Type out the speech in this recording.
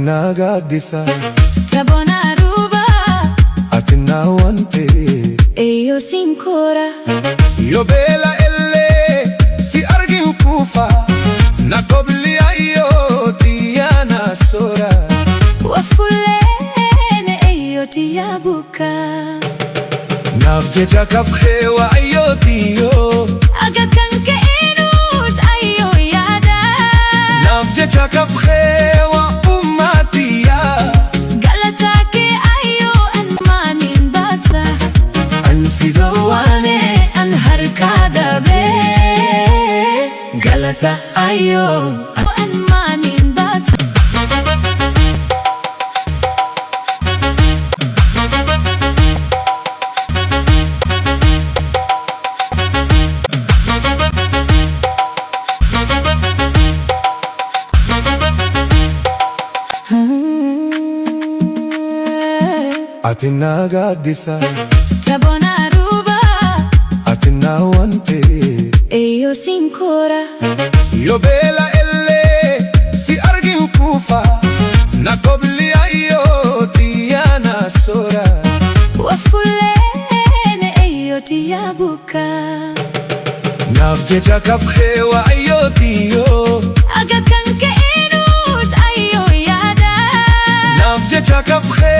Atinna gaaddisa Tabona ruba Atinna wante Eyo sinkora Yo beela elle si argin kufa Na kobli ayo tiyana sora Wafulene eyo tiyabuka Nafjecha kafhewa ayo tiyo Aga kanke inut ayo yada Nafjecha kafhewa ummatiya Galatake ayo anmanin basa Ansidawane an harkada be Galata ayo anmanin basa Atinna gaaddisa Tabona ruba Atinna wante Eyo sinkora Yo beela elle si argin kufa Na kobli ayo tiyana sora Wafulene eyo tiyabuka Nafjecha kafhewa ayo tiyo Aga kanke inut ayo yada Nafjecha kafhewa